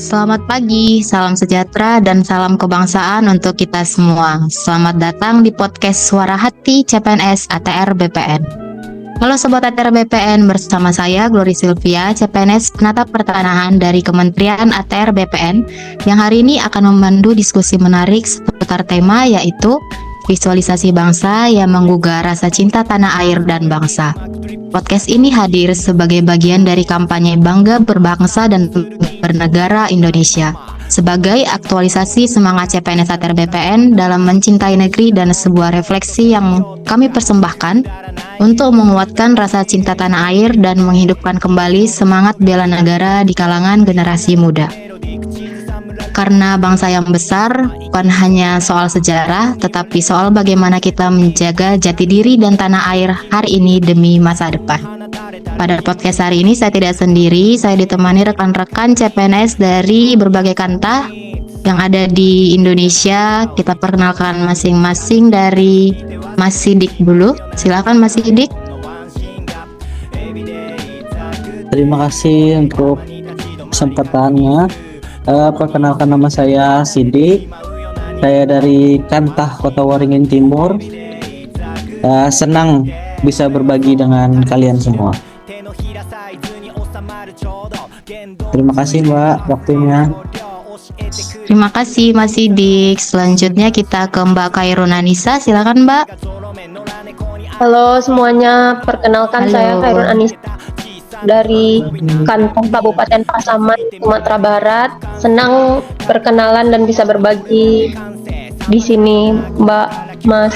Selamat pagi, salam sejahtera dan salam kebangsaan untuk kita semua. Selamat datang di podcast Suara Hati CPNS ATR BPN. Halo Sobat ATR BPN, bersama saya Glory Sylvia, CPNS Penata Pertanahan dari Kementerian ATR BPN, yang hari ini akan memandu diskusi menarik seputar tema yaitu visualisasi bangsa yang menggugah rasa cinta tanah air dan bangsa. Podcast ini hadir sebagai bagian dari kampanye Bangga Berbangsa dan Bernegara Indonesia, sebagai aktualisasi semangat CPNS ATR BPN dalam mencintai negeri dan sebuah refleksi yang kami persembahkan untuk menguatkan rasa cinta tanah air dan menghidupkan kembali semangat bela negara di kalangan generasi muda. Karena bangsa yang besar bukan hanya soal sejarah, tetapi soal bagaimana kita menjaga jati diri dan tanah air hari ini demi masa depan. Pada podcast hari ini saya tidak sendiri, saya ditemani rekan-rekan CPNS dari berbagai kantah yang ada di Indonesia. Kita perkenalkan masing-masing dari Mas Sidik dulu. Silakan Mas Sidik. Terima kasih untuk kesempatannya. Perkenalkan, nama saya Sidik. Saya dari Kantah Kota Waringin Timur. Senang bisa berbagi dengan kalian semua. Terima kasih Mbak waktunya. Terima kasih Mas Sidik. Selanjutnya kita ke Mbak Khairun Anissa. Silakan Mbak. Halo semuanya, perkenalkan Halo. saya Khairun Anissa dari Kantong Kabupaten Pasaman, Sumatera Barat. Senang berkenalan dan bisa berbagi di sini, Mbak, Mas.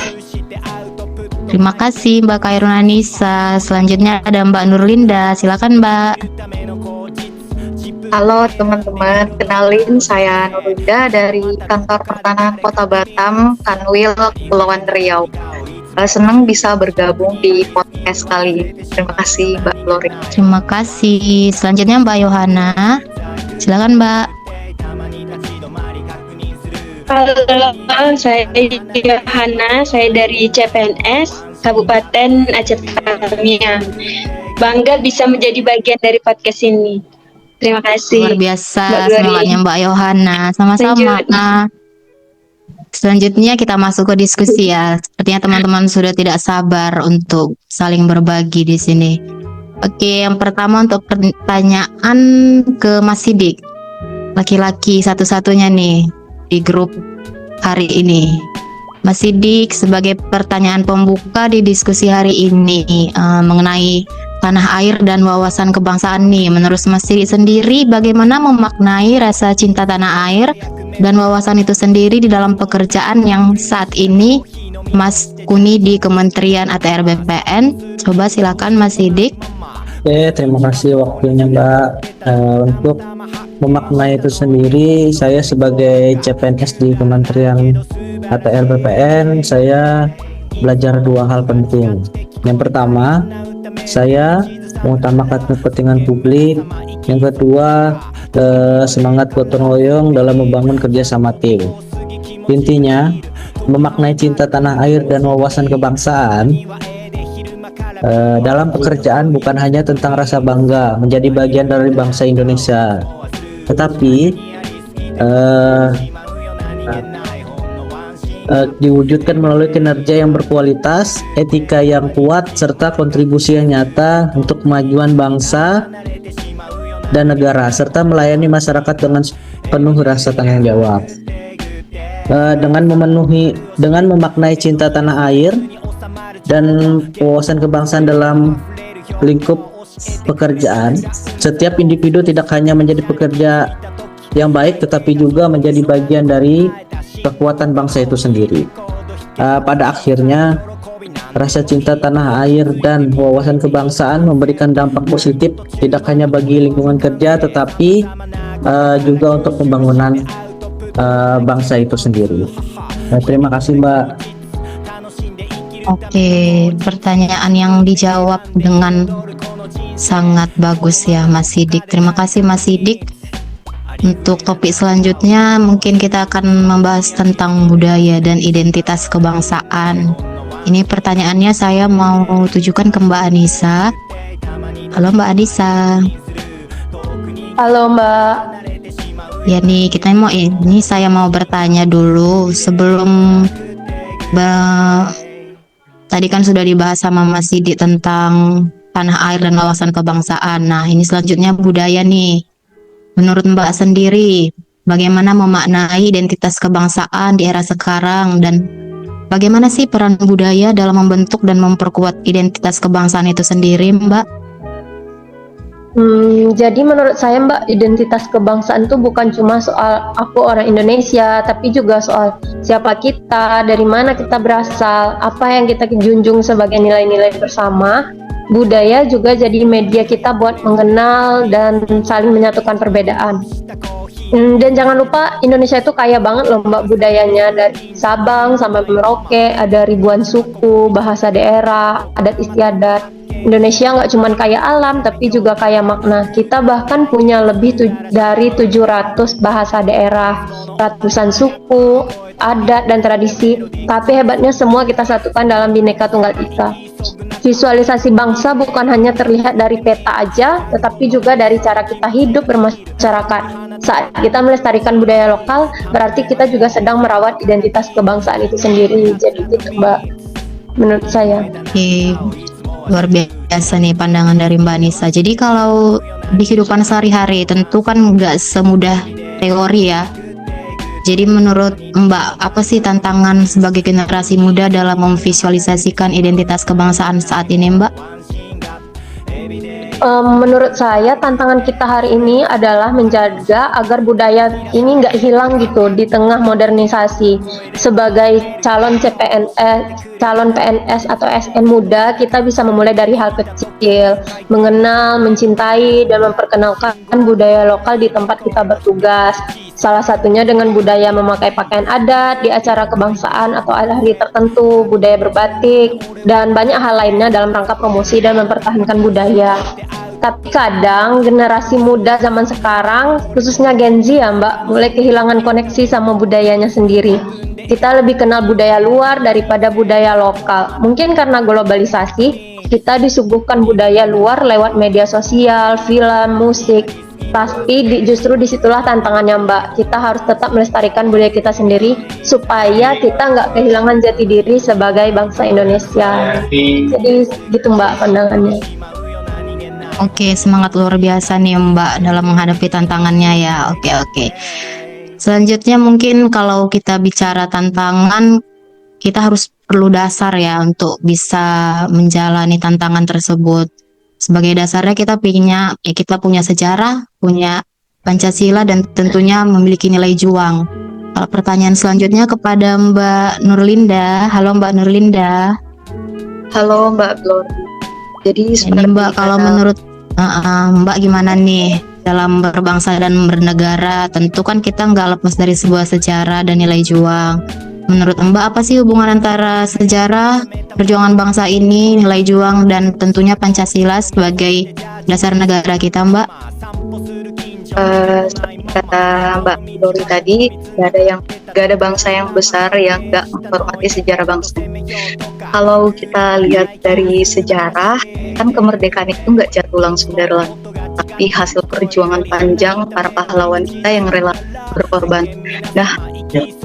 Terima kasih Mbak Khairun Anissa. Selanjutnya ada Mbak Nurlinda. Silakan Mbak. Halo teman-teman, kenalin saya Nurlinda dari Kantor Pertanahan Kota Batam, Kanwil, Kepulauan Riau. Senang bisa bergabung di podcast kali ini. Terima kasih Mbak Glory. Terima kasih. Selanjutnya Mbak Yohana. Silakan Mbak. Halo, saya Yohana, saya dari CPNS Kabupaten Aceh Tamiang. Bangga bisa menjadi bagian dari podcast ini. Terima kasih. Luar biasa Mbak Glory. semangatnya Mbak Yohana. Sama-sama. Selanjutnya kita masuk ke diskusi ya. Sepertinya teman-teman sudah tidak sabar untuk saling berbagi di sini. Oke, yang pertama untuk pertanyaan ke Mas Sidik. Laki-laki satu-satunya nih di grup hari ini. Mas Sidik, sebagai pertanyaan pembuka di diskusi hari ini mengenai tanah air dan wawasan kebangsaan nih, menurut Mas Sidik sendiri bagaimana memaknai rasa cinta tanah air dan wawasan itu sendiri di dalam pekerjaan yang saat ini Mas kuni di Kementerian ATR BPN? Coba silakan Mas Sidik. Oke, terima kasih waktunya Mbak. Untuk memaknai itu sendiri, saya sebagai CPNS di Kementerian ATR BPN, saya belajar dua hal penting. Yang pertama, saya mengutamakan kepentingan publik. Yang kedua, semangat gotong royong dalam membangun kerjasama tim. Intinya, memaknai cinta tanah air dan wawasan kebangsaan dalam pekerjaan bukan hanya tentang rasa bangga menjadi bagian dari bangsa Indonesia, tetapi diwujudkan melalui kinerja yang berkualitas, etika yang kuat, serta kontribusi yang nyata untuk kemajuan bangsa dan negara, serta melayani masyarakat dengan penuh rasa tanggung jawab. Dengan memaknai cinta tanah air dan wawasan kebangsaan dalam lingkup pekerjaan, setiap individu tidak hanya menjadi pekerja yang baik, tetapi juga menjadi bagian dari kekuatan bangsa itu sendiri. Pada akhirnya, rasa cinta tanah air dan wawasan kebangsaan memberikan dampak positif tidak hanya bagi lingkungan kerja, tetapi juga untuk pembangunan bangsa itu sendiri. Terima kasih Mbak. Oke, pertanyaan yang dijawab dengan sangat bagus ya Mas Sidik. Terima kasih Mas Sidik. Untuk topik selanjutnya mungkin kita akan membahas tentang budaya dan identitas kebangsaan. Ini pertanyaannya saya mau tujukan ke Mbak Anissa. Halo Mbak Anissa. Halo Mbak. Ya nih, saya mau bertanya dulu sebelum tadi kan sudah dibahas sama Mas Sidi tentang tanah air dan wawasan kebangsaan. Nah, ini selanjutnya budaya nih. Menurut Mbak sendiri, bagaimana memaknai identitas kebangsaan di era sekarang dan bagaimana sih peran budaya dalam membentuk dan memperkuat identitas kebangsaan itu sendiri, Mbak? Jadi menurut saya Mbak, identitas kebangsaan itu bukan cuma soal aku orang Indonesia, tapi juga soal siapa kita, dari mana kita berasal, apa yang kita junjung sebagai nilai-nilai bersama. Budaya juga jadi media kita buat mengenal dan saling menyatukan perbedaan. Dan jangan lupa Indonesia itu kaya banget loh Mbak budayanya, dari Sabang sampai Merauke, ada ribuan suku, bahasa daerah, adat istiadat. Indonesia nggak cuma kaya alam tapi juga kaya makna. Kita bahkan punya lebih dari 700 bahasa daerah, ratusan suku, adat dan tradisi. Tapi hebatnya semua kita satukan dalam Bhinneka Tunggal Ika. Visualisasi bangsa bukan hanya terlihat dari peta aja, tetapi juga dari cara kita hidup bermasyarakat. Saat kita melestarikan budaya lokal, berarti kita juga sedang merawat identitas kebangsaan itu sendiri. Jadi gitu Mbak, menurut saya. Oke, luar biasa nih pandangan dari Mbak Nisa. Jadi kalau di kehidupan sehari-hari tentu kan nggak semudah teori ya. Jadi menurut Mbak, apa sih tantangan sebagai generasi muda dalam memvisualisasikan identitas kebangsaan saat ini, Mbak? Menurut saya tantangan kita hari ini adalah menjaga agar budaya ini nggak hilang gitu di tengah modernisasi. Sebagai calon calon PNS atau SN muda, kita bisa memulai dari hal kecil, mengenal, mencintai, dan memperkenalkan budaya lokal di tempat kita bertugas. Salah satunya dengan budaya memakai pakaian adat di acara kebangsaan atau hari tertentu, budaya berbatik, dan banyak hal lainnya dalam rangka promosi dan mempertahankan budaya. Tapi kadang generasi muda zaman sekarang, khususnya Gen Z ya Mbak, mulai kehilangan koneksi sama budayanya sendiri. Kita lebih kenal budaya luar daripada budaya lokal. Mungkin karena globalisasi, kita disuguhkan budaya luar lewat media sosial, film, musik. Tapi justru disitulah tantangannya Mbak. Kita harus tetap melestarikan budaya kita sendiri supaya kita nggak kehilangan jati diri sebagai bangsa Indonesia. Jadi gitu Mbak pandangannya. Oke, semangat luar biasa nih Mbak dalam menghadapi tantangannya ya. Oke. Selanjutnya mungkin kalau kita bicara tantangan, kita harus perlu dasar ya untuk bisa menjalani tantangan tersebut. Sebagai dasarnya kita punya sejarah, punya Pancasila dan tentunya memiliki nilai juang. Kalau pertanyaan selanjutnya kepada Mbak Nurlinda. Halo Mbak Nurlinda. Halo Mbak Glory. Jadi Mbak, kalau menurut Mbak gimana nih dalam berbangsa dan bernegara? Tentu kan kita nggak lepas dari sebuah sejarah dan nilai juang. Menurut Mbak, apa sih hubungan antara sejarah, perjuangan bangsa ini, nilai juang, dan tentunya Pancasila sebagai dasar negara kita, Mbak? Seperti kata Mbak Glory tadi, gak ada bangsa yang besar yang gak menghormati sejarah bangsa. Kalau kita lihat dari sejarah, kan kemerdekaan itu gak jatuh langsung dari langit, tapi hasil perjuangan panjang para pahlawan kita yang rela berkorban. Nah,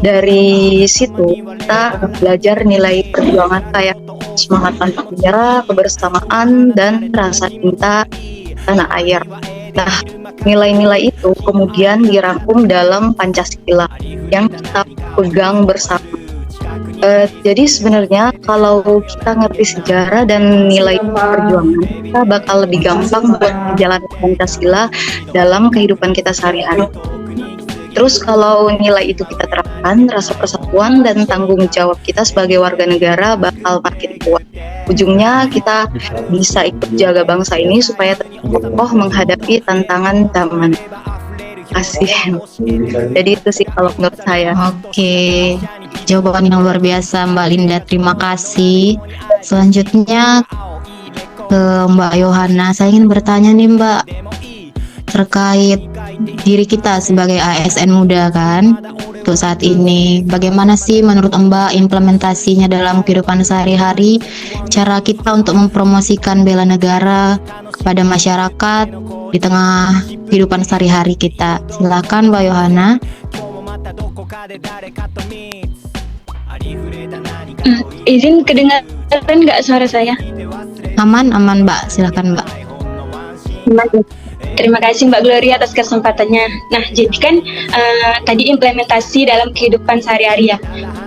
dari situ kita belajar nilai perjuangan kayak semangat tanpa menyerah, kebersamaan, dan rasa cinta tanah air. Nah, nilai-nilai itu kemudian dirangkum dalam Pancasila yang kita pegang bersama. Jadi sebenarnya kalau kita ngerti sejarah dan nilai perjuangan, kita bakal lebih gampang buat menjalankan Pancasila dalam kehidupan kita sehari-hari. Terus kalau nilai itu kita terapkan, rasa persatuan dan tanggung jawab kita sebagai warga negara bakal makin kuat. Ujungnya kita bisa ikut jaga bangsa ini supaya tetap kokoh menghadapi tantangan zaman. Kasih. Jadi itu sih kalau menurut saya. Oke, jawaban yang luar biasa Mbak Linda, terima kasih. Selanjutnya ke Mbak Yohana, saya ingin bertanya nih Mbak, terkait diri kita sebagai ASN muda kan untuk saat ini. Bagaimana sih menurut Mbak implementasinya dalam kehidupan sehari-hari, cara kita untuk mempromosikan bela negara kepada masyarakat di tengah kehidupan sehari-hari kita. Silakan Mbak Yohana. Izin kedengaran nggak suara saya? Aman Mbak, silakan Mbak. Terima kasih Mbak Gloria atas kesempatannya. Nah, jadi kan tadi implementasi dalam kehidupan sehari-hari ya.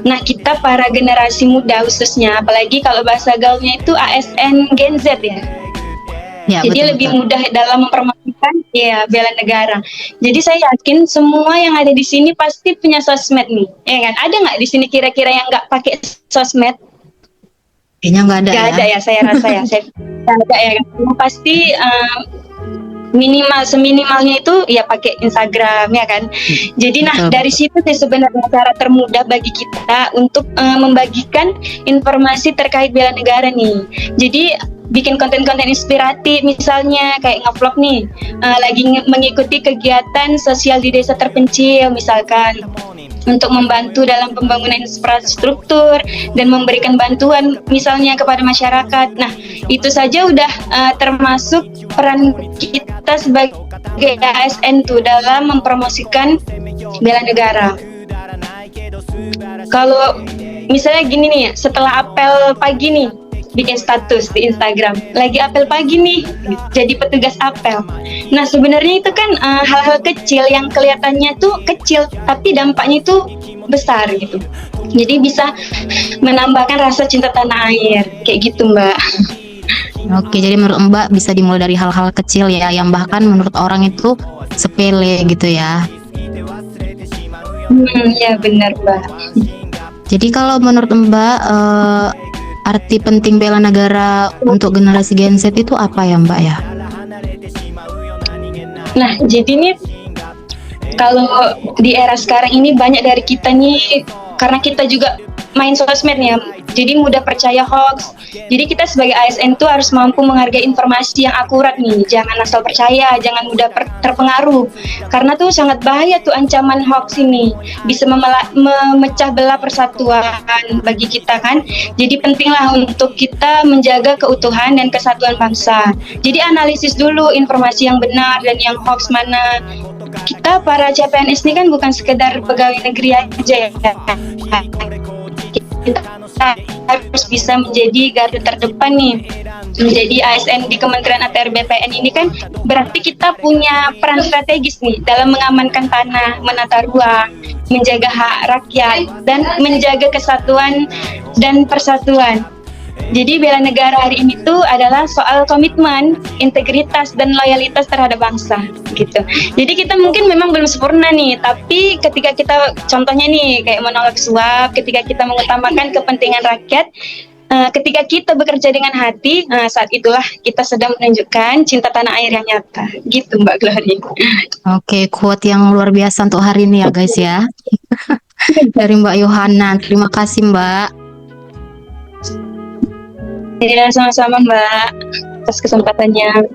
Nah, kita para generasi muda khususnya, apalagi kalau bahasa gaulnya itu ASN Gen Z ya. Ya, Jadi betul, lebih betul. mudah dalam mempromosikan ya bela negara. Jadi saya yakin semua yang ada di sini pasti punya sosmed nih, ya kan? Ada nggak di sini kira-kira yang nggak pakai sosmed? Kayaknya nggak ada Nggak ya. ada ya, saya rasa ya. Saya nggak ada ya. Pasti minimal seminimalnya itu ya pakai Instagram ya kan. Jadi nah Betul, dari situ sih sebenarnya cara termudah bagi kita untuk membagikan informasi terkait bela negara nih. Jadi bikin konten-konten inspiratif misalnya kayak ngevlog nih, lagi mengikuti kegiatan sosial di desa terpencil misalkan, untuk membantu dalam pembangunan infrastruktur dan memberikan bantuan misalnya kepada masyarakat. Nah, itu saja udah termasuk peran kita sebagai ASN tuh dalam mempromosikan bela negara. Kalau misalnya gini nih, setelah apel pagi nih, bikin status di Instagram, lagi apel pagi nih, jadi petugas apel. Nah sebenarnya itu kan hal-hal kecil yang kelihatannya tuh kecil, tapi dampaknya itu besar gitu. Jadi bisa menambahkan rasa cinta tanah air, kayak gitu Mbak. Oke, jadi menurut Mbak bisa dimulai dari hal-hal kecil ya, yang bahkan menurut orang itu sepele gitu ya. Ya benar Mbak. Jadi kalau menurut Mbak, arti penting bela negara untuk generasi Gen Z itu apa ya Mbak ya? Nah jadi nih, kalau di era sekarang ini banyak dari kita nih, karena kita juga main sosmed ya, jadi mudah percaya hoax. Jadi kita sebagai ASN tuh harus mampu menghargai informasi yang akurat nih, jangan asal percaya, jangan mudah terpengaruh, karena tuh sangat bahaya tuh ancaman hoax ini, bisa memecah belah persatuan bagi kita kan. Jadi pentinglah untuk kita menjaga keutuhan dan kesatuan bangsa. Jadi analisis dulu informasi yang benar dan yang hoax mana. Kita para CPNS ini kan bukan sekedar pegawai negeri aja ya. Kita harus bisa menjadi garda terdepan nih. Menjadi ASN di Kementerian ATR BPN ini kan berarti kita punya peran strategis nih dalam mengamankan tanah, menata ruang, menjaga hak rakyat, dan menjaga kesatuan dan persatuan. Jadi bela negara hari ini tuh adalah soal komitmen, integritas, dan loyalitas terhadap bangsa gitu. Jadi kita mungkin memang belum sempurna nih, tapi ketika kita contohnya nih kayak menolak suap, ketika kita mengutamakan kepentingan rakyat, ketika kita bekerja dengan hati, saat itulah kita sedang menunjukkan cinta tanah air yang nyata. Gitu Mbak Glory. Oke, quote yang luar biasa untuk hari ini ya guys ya. Dari Mbak Yohana. Terima kasih Mbak. Ya, sama-sama Mbak atas kesempatannya.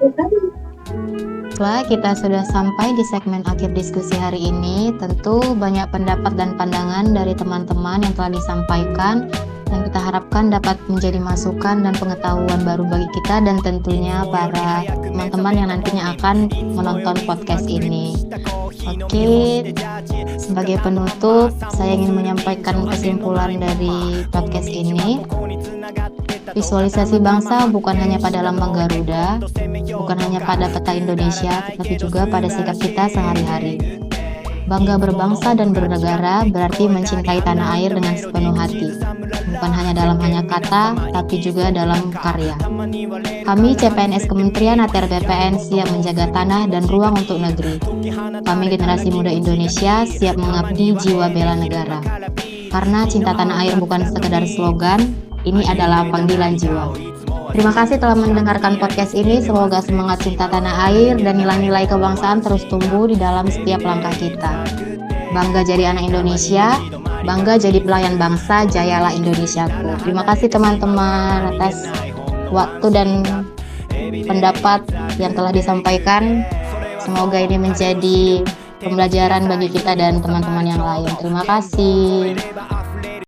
Setelah kita sudah sampai di segmen akhir diskusi hari ini, tentu banyak pendapat dan pandangan dari teman-teman yang telah disampaikan yang kita harapkan dapat menjadi masukan dan pengetahuan baru bagi kita dan tentunya para teman-teman yang nantinya akan menonton podcast ini. Oke, sebagai penutup, saya ingin menyampaikan kesimpulan dari podcast ini. Visualisasi bangsa bukan hanya pada lambang Garuda, bukan hanya pada peta Indonesia, tetapi juga pada sikap kita sehari-hari. Bangga berbangsa dan bernegara berarti mencintai tanah air dengan sepenuh hati, bukan hanya dalam kata, tapi juga dalam karya. Kami CPNS Kementerian ATR BPN siap menjaga tanah dan ruang untuk negeri. Kami generasi muda Indonesia siap mengabdi jiwa bela negara. Karena cinta tanah air bukan sekedar slogan, ini adalah panggilan jiwa. Terima kasih telah mendengarkan podcast ini. Semoga semangat cinta tanah air dan nilai-nilai kebangsaan terus tumbuh di dalam setiap langkah kita. Bangga jadi anak Indonesia, bangga jadi pelayan bangsa, jayalah Indonesiaku. Terima kasih teman-teman atas waktu dan pendapat yang telah disampaikan. Semoga ini menjadi pembelajaran bagi kita dan teman-teman yang lain. Terima kasih.